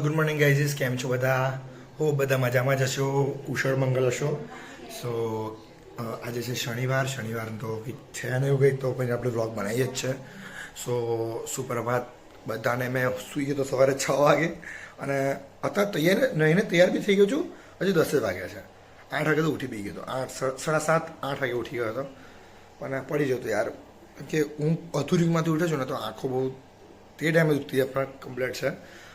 Good morning guys, કેમ છો બધા? હો બધા મજામાં જ હશો, કુશળ મંગલ હશો. સો આજે છે શનિવાર તો કંઈક છે ને એવું કંઈક તો પછી આપણે વ્લોગ બનાવીએ જ છે. સો સુપ્રભાત બધાને. મેં સૂઈ ગયો તો સવારે 6 વાગે અને અત્યારે નહીને તૈયાર બી થઈ ગયો છું. હજુ 10 વાગ્યા છે. 8 વાગે તો ઉઠી બી ગયો હતો. 7:30 8 વાગે ઉઠી ગયો હતો પણ પડી જતો યાર, કે હું અધુરીમાંથી ઉઠ્યો છું ને તો આંખો બહુ તે ટાઈમે દુખતી પણ કમ્પ્લીટ છે.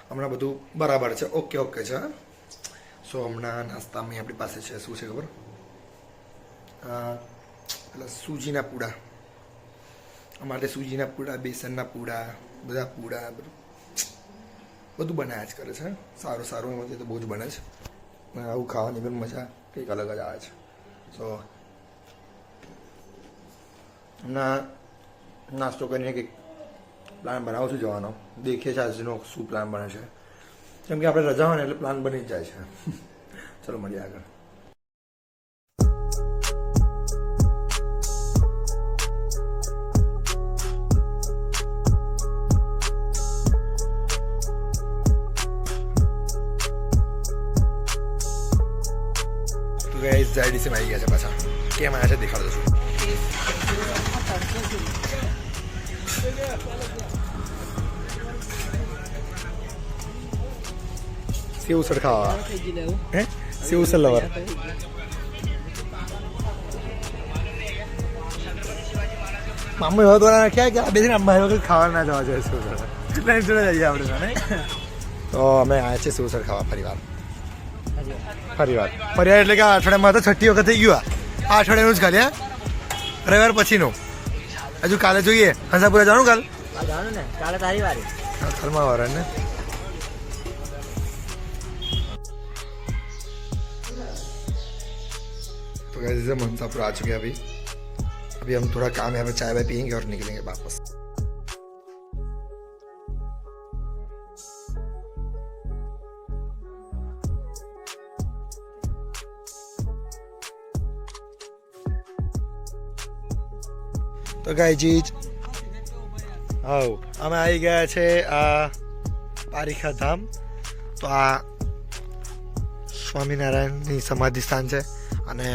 હમણાં બધું બરાબર છે, ઓકે છે. સો હમણાં નાસ્તામાં આપણી પાસે છે શું છે ખબર? એટલે સૂજીના પૂડા. અમારે સૂજીના પૂડા, બેસનના પૂડા, બધા પૂડા બધું બનાવ્યા જ કરે છે. સારું એમાંથી તો બહુ જ બને છે. આવું ખાવાની પણ મજા કંઈક અલગ જ આવે છે. સો હમણાં નાસ્તો કરીને કંઈક પ્લાન બનાવું છું જવાનો. દેખીએ છે આજનો શું પ્લાન બને છે, કેમ કે આપણે રજા હોય ને એટલે પ્લાન બની જ જાય છે. ચલો મળીએ આગળ. તો ગાઈસ જાયડીસીમાં આવી ગયા છે પાછા. કેમ આવ્યા છે દેખાડો છું. સેવ સરખાવા હે સેવ સલવર મામા એવા દ્વારા નાખ્યા કે આ બેસીને અમારે વખત ખાવા ના જવા જોઈએ. સેવ સર જોડે જઈએ આપણે. તો અમે આવ્યા છીએ સેવ સર ખાવા ફરી વાર એટલે કે અઠવાડિયામાં તો 6ઠ્ઠી વખત થઈ ગયું. આ અઠવાડિયાનું જ ખાલી રવિવાર પછીનું. હજુ કાલે જોઈએ. હંસાપુરા જવાનું કાલે તારી વારી કાલમાં વાર ને. तो गाइस मनसापुर आ चुके हैं. अभी हम थोड़ा काम है, यहाँ पे चाय वाय पियेंगे और निकलेंगे वापस. તો ગાઈજીજ અમે આવી ગયા છે આ પારીખા ધામ. તો આ સ્વામિનારાયણની સમાધિ સ્થાન છે અને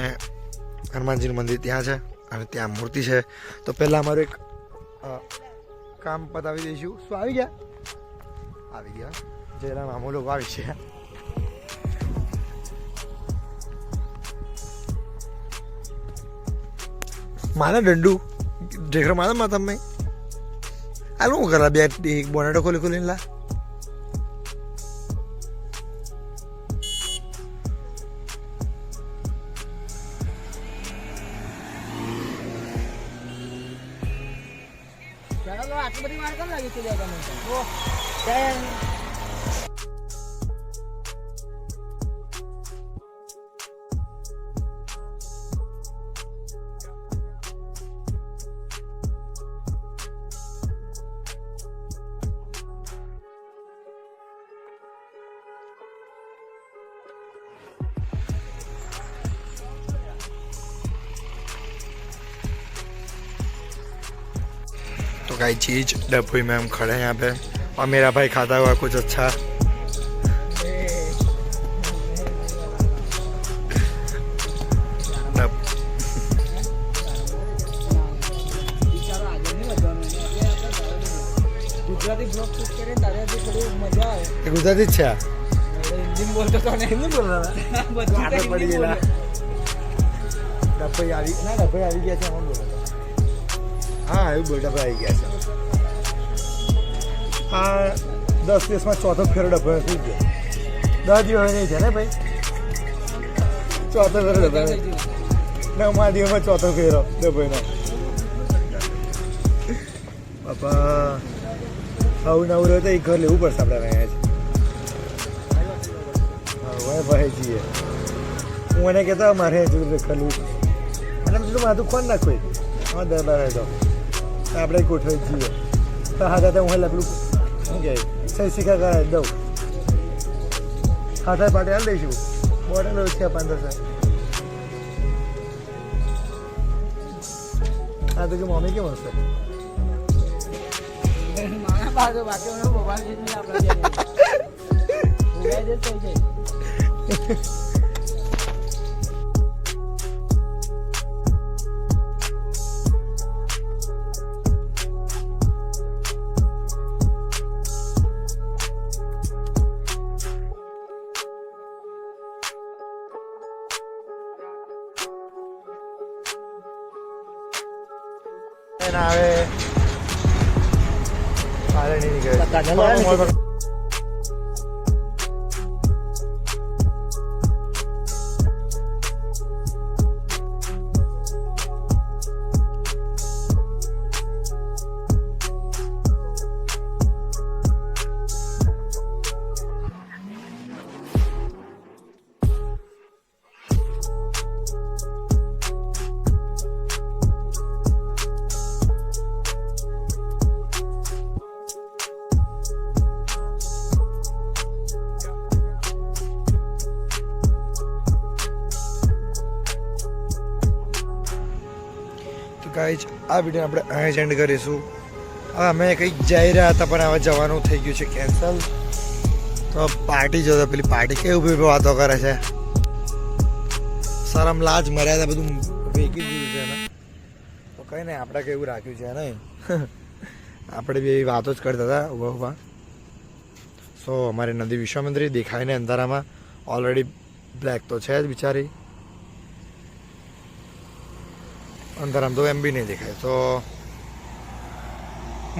હનુમાનજીનું મંદિર ત્યાં છે અને ત્યાં મૂર્તિ છે. તો પહેલાં અમારું એક કામ પતાવી દઈશું. શું આવી ગયા જયરા મામુ લોકો આવી છે. મારા દંડુ ઢેકરો મારા તમે આ શું કરા? બે બોનેટો ખોલીને લા. આટલી બધી વાર કેમ લાગી છે? तो गाई चीज डब्बी में हम खड़े हैं यहाँ पे और मेरा भाई खाता हुआ कुछ अच्छा. गुजराती જ છે. હિન્દી બોલતો તો નહીં બોલ રહા પડી ગયેલા. ડબ્બી આવી ગયા છે. હા એવું બોલ ડબ્બા આવી ગયા છે. આ 10 દિવસમાં ચોથો ફેરો ડબ્બો થઈ ગયો. 10 દિવસ નહીં છે ને ભાઈ? ચોથો ફેરો ડબ્બા 9મા દિવસમાં ચોથો ફેરો ડબ્બાનો. બાપા આવું નવું રહ્યું તો એ ઘર લેવું પડશે આપણે. હા ભાઈ જઈએ. હું એને કહેતો મારે ખરવું અને પેલું માથું કોણ નાખવું હા દરબાર તો આપણે ગોઠવી જઈએ. તો હા હું પેલું શું કહે સહી શીખા કરાવી દઉં. હાથા પાટે હાલ દઈશું. બોટલ છે 1500. હા તો કે મમ્મી કેમ હશે? આવે મારે નહીં નીકળે ગાઈઝ આ વિડીયો આપણે અહીં જ એન્ડ કરીશું. હવે અમે કંઈક જઈ રહ્યા હતા પણ હવે જવાનું થઈ ગયું છે કેન્સલ. તો પાર્ટી જોતો પેલી પાર્ટી કેવું બી વાતો કરે છે. શરમ લાજ મર્યાદા બધું વેકી દીધું છે ને. તો કંઈ નહીં આપણે કેવું રાખ્યું છે નહીં. આપણે બી એવી વાતો જ કરતા હતા ઉભા ઉભા. સો અમારી નદી વિશ્વામિત્રી દેખાય ને અંધારામાં ઓલરેડી બ્લેક તો છે જ બિચારી. અંધારામાં તો એમ બી નહીં દેખાય. તો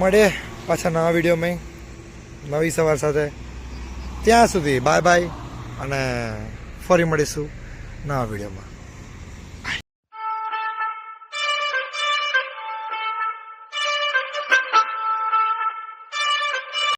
મળીએ પાછા નવા વિડીયોમાં નવી સવાર સાથે. ત્યાં સુધી બાય બાય અને ફરી મળીશું નવા વિડીયોમાં.